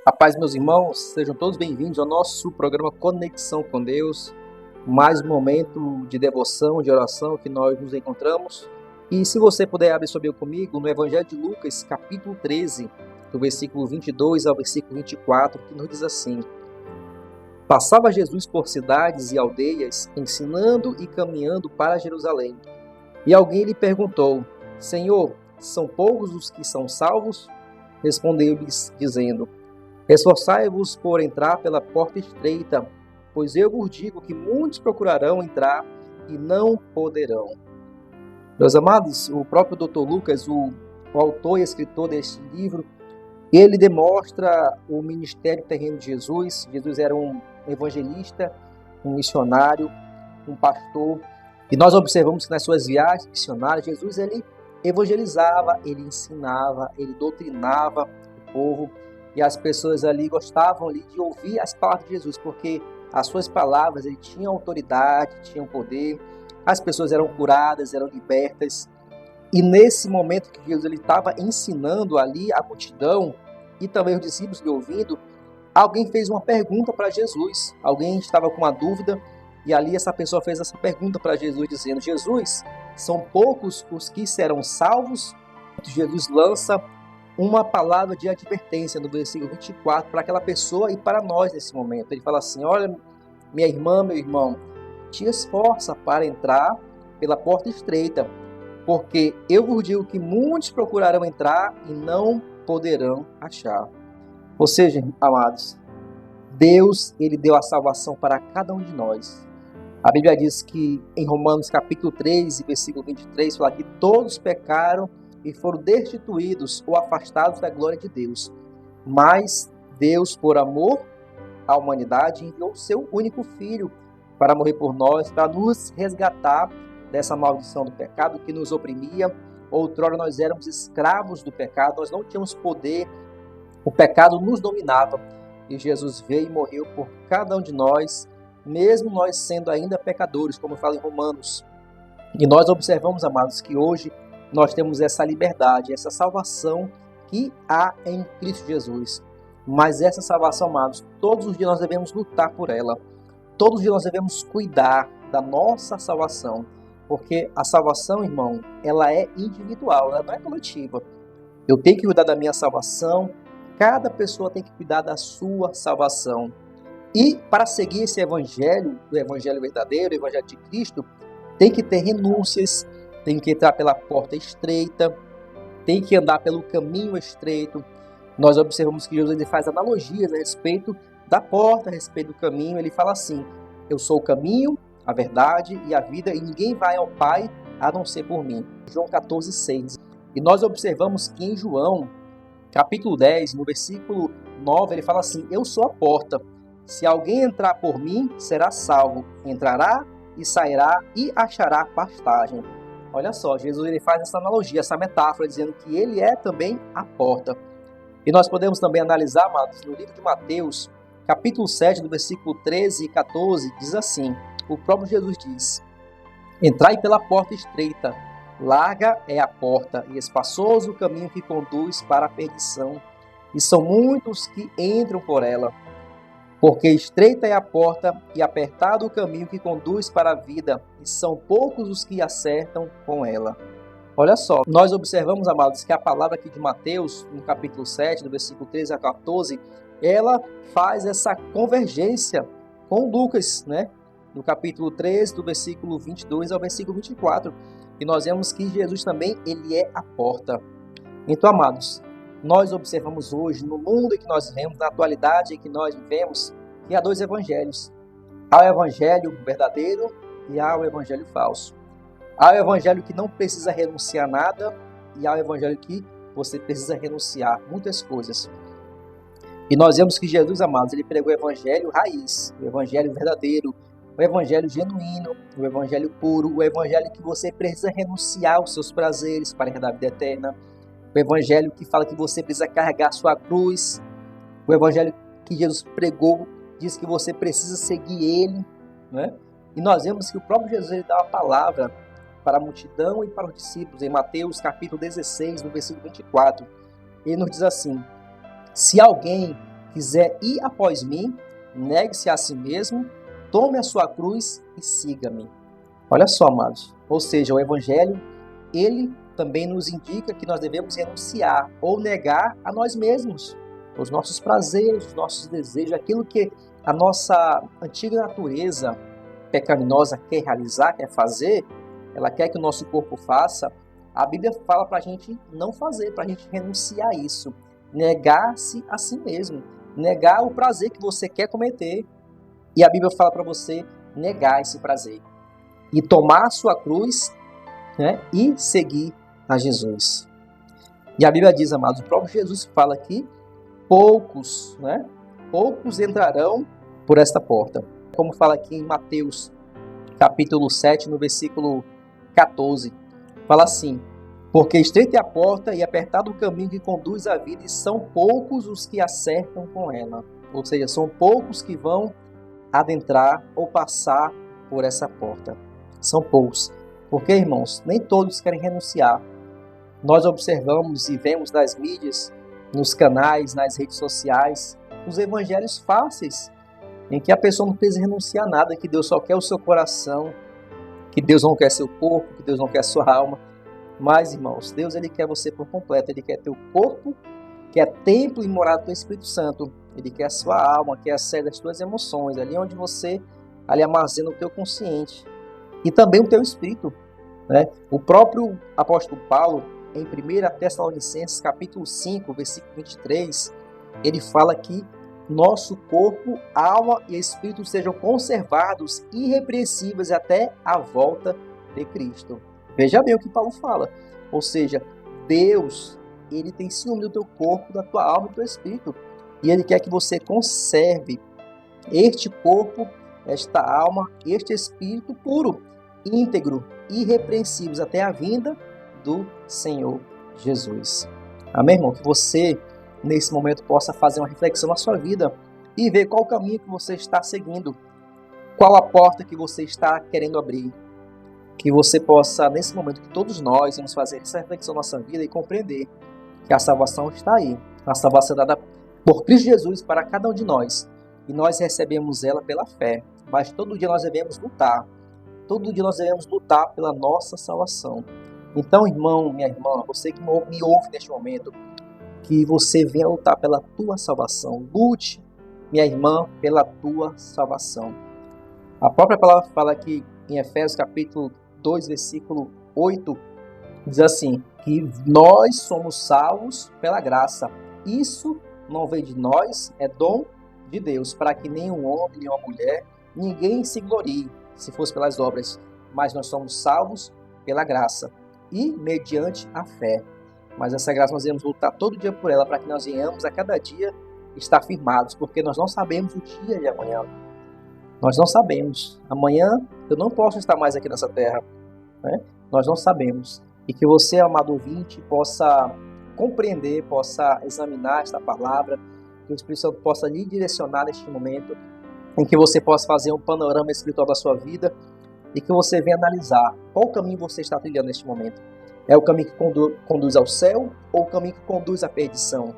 A paz, meus irmãos, sejam todos bem-vindos ao nosso programa Conexão com Deus. Mais um momento de devoção, de oração que nós nos encontramos. E se você puder abrir sua Bíblia comigo no Evangelho de Lucas, capítulo 13, do versículo 22 ao versículo 24, que nos diz assim: Passava Jesus por cidades e aldeias, ensinando e caminhando para Jerusalém. E alguém lhe perguntou: Senhor, são poucos os que são salvos? Respondeu-lhes, dizendo: Esforçai-vos por entrar pela porta estreita, pois eu vos digo que muitos procurarão entrar e não poderão. Meus amados, o próprio Dr. Lucas, o autor e escritor deste livro, ele demonstra o ministério terreno de Jesus. Jesus era um evangelista, um missionário, um pastor. E nós observamos que nas suas viagens missionárias, Jesus ele evangelizava, ele ensinava, ele doutrinava o povo. E as pessoas ali gostavam ali de ouvir as palavras de Jesus, porque as suas palavras ele tinham autoridade, tinham poder. As pessoas eram curadas, eram libertas. E nesse momento que Jesus estava ensinando ali a multidão, e também os discípulos lhe ouvindo, alguém fez uma pergunta para Jesus. Alguém estava com uma dúvida, e ali essa pessoa fez essa pergunta para Jesus, dizendo: Jesus, são poucos os que serão salvos? Jesus lança uma palavra de advertência no versículo 24 para aquela pessoa e para nós nesse momento. Ele fala assim: olha, minha irmã, meu irmão, te esforça para entrar pela porta estreita, porque eu vos digo que muitos procurarão entrar e não poderão achar. Ou seja, amados, Deus ele deu a salvação para cada um de nós. A Bíblia diz que em Romanos capítulo 3, versículo 23, fala que todos pecaram e foram destituídos ou afastados da glória de Deus. Mas Deus, por amor à humanidade, enviou o seu único Filho para morrer por nós, para nos resgatar dessa maldição do pecado que nos oprimia. Outrora nós éramos escravos do pecado, nós não tínhamos poder, o pecado nos dominava. E Jesus veio e morreu por cada um de nós, mesmo nós sendo ainda pecadores, como fala em Romanos. E nós observamos, amados, que hoje nós temos essa liberdade, essa salvação que há em Cristo Jesus. Mas essa salvação, amados, todos os dias nós devemos lutar por ela. Todos os dias nós devemos cuidar da nossa salvação. Porque a salvação, irmão, ela é individual, ela não é coletiva. Eu tenho que cuidar da minha salvação, cada pessoa tem que cuidar da sua salvação. E para seguir esse evangelho, o evangelho verdadeiro, o evangelho de Cristo, tem que ter renúncias, tem que entrar pela porta estreita, tem que andar pelo caminho estreito. Nós observamos que Jesus ele faz analogias a respeito da porta, a respeito do caminho. Ele fala assim: eu sou o caminho, a verdade e a vida, e ninguém vai ao Pai a não ser por mim. João 14,6. E nós observamos que em João, capítulo 10, no versículo 9, ele fala assim: eu sou a porta. Se alguém entrar por mim, será salvo. Entrará e sairá e achará pastagem. Olha só, Jesus ele faz essa analogia, essa metáfora, dizendo que ele é também a porta. E nós podemos também analisar, amados, no livro de Mateus, capítulo 7, do versículo 13 e 14, diz assim: o próprio Jesus diz: Entrai pela porta estreita, larga é a porta, e espaçoso o caminho que conduz para a perdição, e são muitos que entram por ela. Porque estreita é a porta e apertado o caminho que conduz para a vida, e são poucos os que acertam com ela. Olha só, nós observamos, amados, que a palavra aqui de Mateus, no capítulo 7, do versículo 13 a 14, ela faz essa convergência com Lucas, né? No capítulo 13, do versículo 22 ao versículo 24. E nós vemos que Jesus também, ele é a porta. Então, amados, nós observamos hoje, no mundo em que nós vivemos, na atualidade em que nós vivemos, que há dois evangelhos. Há o evangelho verdadeiro e há o evangelho falso. Há o evangelho que não precisa renunciar a nada e há o evangelho que você precisa renunciar muitas coisas. E nós vemos que Jesus, amados, ele pregou o evangelho raiz, o evangelho verdadeiro, o evangelho genuíno, o evangelho puro, o evangelho que você precisa renunciar aos seus prazeres para herdar a vida eterna. O evangelho que fala que você precisa carregar sua cruz. O evangelho que Jesus pregou diz que você precisa seguir ele, né? E nós vemos que o próprio Jesus ele dá uma palavra para a multidão e para os discípulos em Mateus capítulo 16, no versículo 24. Ele nos diz assim: se alguém quiser ir após mim, negue-se a si mesmo, tome a sua cruz e siga-me. Olha só, amados. Ou seja, o Evangelho, ele também nos indica que nós devemos renunciar ou negar a nós mesmos, os nossos prazeres, os nossos desejos, aquilo que a nossa antiga natureza pecaminosa quer realizar, quer fazer, ela quer que o nosso corpo faça. A Bíblia fala para a gente não fazer, para a gente renunciar a isso, negar-se a si mesmo, negar o prazer que você quer cometer. E a Bíblia fala para você negar esse prazer e tomar a sua cruz, né, e seguir a Jesus. E a Bíblia diz, amados, o próprio Jesus fala aqui, poucos entrarão por esta porta. Como fala aqui em Mateus, capítulo 7, no versículo 14, fala assim: porque estreita é a porta e apertado o caminho que conduz à vida, e são poucos os que acertam com ela. Ou seja, são poucos que vão adentrar ou passar por essa porta. São poucos. Porque, irmãos, nem todos querem renunciar. Nós observamos e vemos nas mídias, nos canais, nas redes sociais, os evangelhos fáceis, em que a pessoa não precisa renunciar a nada, que Deus só quer o seu coração, que Deus não quer seu corpo, que Deus não quer sua alma. Mas, irmãos, Deus ele quer você por completo. Ele quer teu corpo, quer templo e morada do Espírito Santo. Ele quer a sua alma, quer a sede das tuas emoções, ali onde você ali armazena o teu consciente e também o teu espírito, né? O próprio apóstolo Paulo, em 1 Tessalonicenses, capítulo 5, versículo 23, ele fala que nosso corpo, alma e espírito sejam conservados irrepreensíveis até a volta de Cristo. Veja bem o que Paulo fala. Ou seja, Deus, ele tem ciúme do teu corpo, da tua alma e do teu espírito. E ele quer que você conserve este corpo, esta alma, este espírito puro, íntegro, irrepreensíveis até a vinda do Senhor Jesus. Amém, irmão? Que você, nesse momento, possa fazer uma reflexão na sua vida e ver qual o caminho que você está seguindo, qual a porta que você está querendo abrir. Que você possa, nesse momento, que todos nós vamos fazer essa reflexão na nossa vida e compreender que a salvação está aí. A salvação é dada por Cristo Jesus para cada um de nós. E nós recebemos ela pela fé. Mas todo dia nós devemos lutar. Todo dia nós devemos lutar pela nossa salvação. Então, irmão, minha irmã, você que me ouve neste momento, que você venha lutar pela tua salvação. Lute, minha irmã, pela tua salvação. A própria palavra fala aqui em Efésios capítulo 2, versículo 8, diz assim, que nós somos salvos pela graça. Isso não vem de nós, é dom de Deus, para que nenhum homem, nenhuma mulher, ninguém se glorie, se fosse pelas obras, mas nós somos salvos pela graça e mediante a fé. Mas essa graça nós devemos lutar todo dia por ela, para que nós venhamos a cada dia estar firmados, porque nós não sabemos o dia de amanhã. Nós não sabemos. Amanhã eu não posso estar mais aqui nessa terra, né? Nós não sabemos. E que você, amado ouvinte, possa compreender, possa examinar esta palavra, que o Espírito Santo possa lhe direcionar neste momento, em que você possa fazer um panorama espiritual da sua vida e que você venha analisar qual caminho você está trilhando neste momento. É o caminho que conduz ao céu ou o caminho que conduz à perdição?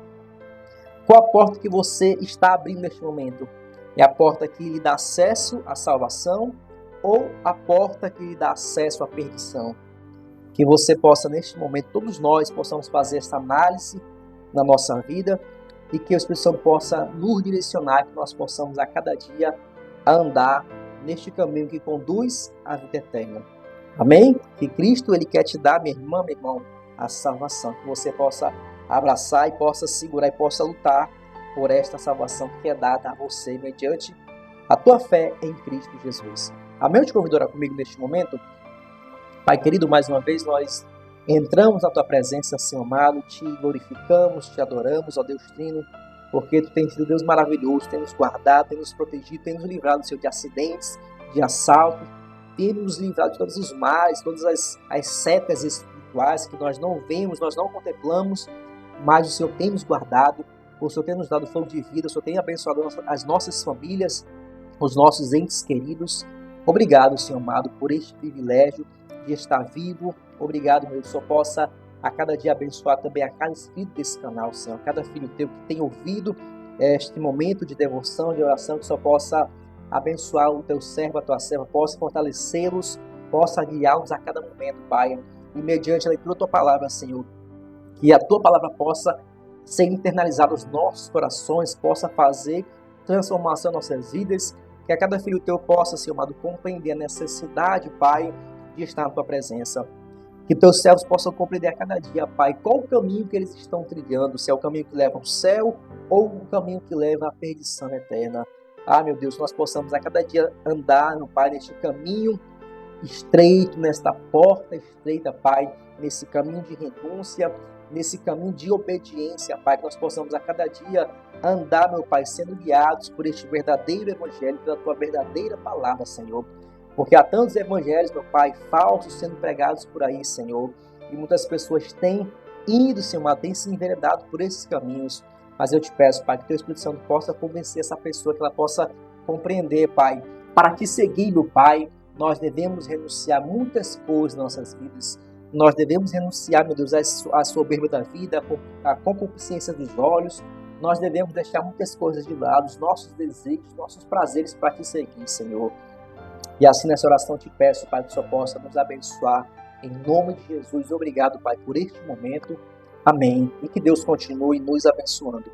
Qual a porta que você está abrindo neste momento? É a porta que lhe dá acesso à salvação ou a porta que lhe dá acesso à perdição? Que você possa, neste momento, todos nós possamos fazer essa análise na nossa vida e que o Espírito Santo possa nos direcionar, que nós possamos a cada dia andar neste caminho que conduz à vida eterna. Amém? Que Cristo ele quer te dar, minha irmã, meu irmão, a salvação. Que você possa abraçar e possa segurar e possa lutar por esta salvação que é dada a você mediante a tua fé em Cristo Jesus. Amém? Eu te convido a orar comigo neste momento. Pai querido, mais uma vez nós entramos na tua presença, Senhor amado, te glorificamos, te adoramos, ó Deus Trino, porque tu tens sido Deus maravilhoso, tem nos guardado, tem nos protegido, tem nos livrado, Senhor, de acidentes, de assaltos, tem nos livrado de todos os males, todas as setas espirituais que nós não vemos, nós não contemplamos, mas o Senhor tem nos guardado, o Senhor tem nos dado fogo de vida, o Senhor tem abençoado as nossas famílias, os nossos entes queridos. Obrigado, Senhor amado, por este privilégio de estar vivo. Obrigado, meu Deus, que o Senhor possa a cada dia abençoar também a cada inscrito desse canal, Senhor, a cada filho teu que tem ouvido este momento de devoção, de oração, que só possa abençoar o teu servo, a tua serva, possa fortalecê-los, possa guiá-los a cada momento, Pai. E mediante a leitura da tua palavra, Senhor, que a tua palavra possa ser internalizada nos nossos corações, possa fazer transformação em nossas vidas, que a cada filho teu possa, Senhor amado, compreender a necessidade, Pai, de estar na tua presença. Que teus servos possam compreender a cada dia, Pai, qual o caminho que eles estão trilhando, se é o caminho que leva ao céu ou o caminho que leva à perdição eterna. Ah, meu Deus, nós possamos a cada dia andar, meu Pai, neste caminho estreito, nesta porta estreita, Pai, nesse caminho de renúncia, nesse caminho de obediência, Pai, que nós possamos a cada dia andar, meu Pai, sendo guiados por este verdadeiro evangelho, pela tua verdadeira palavra, Senhor. Porque há tantos evangelhos, meu Pai, falsos sendo pregados por aí, Senhor, e muitas pessoas têm ido, Senhor, têm se enveredado por esses caminhos. Mas eu te peço, Pai, que teu Espírito Santo possa convencer essa pessoa, que ela possa compreender, Pai, para te seguir, meu Pai, nós devemos renunciar a muitas coisas nas nossas vidas. Nós devemos renunciar, meu Deus, à soberba da vida, à concupiscência dos olhos. Nós devemos deixar muitas coisas de lado, os nossos desejos, nossos prazeres para te seguir, Senhor. E assim nessa oração eu te peço, Pai, que o Senhor possa nos abençoar. Em nome de Jesus, obrigado, Pai, por este momento. Amém. E que Deus continue nos abençoando.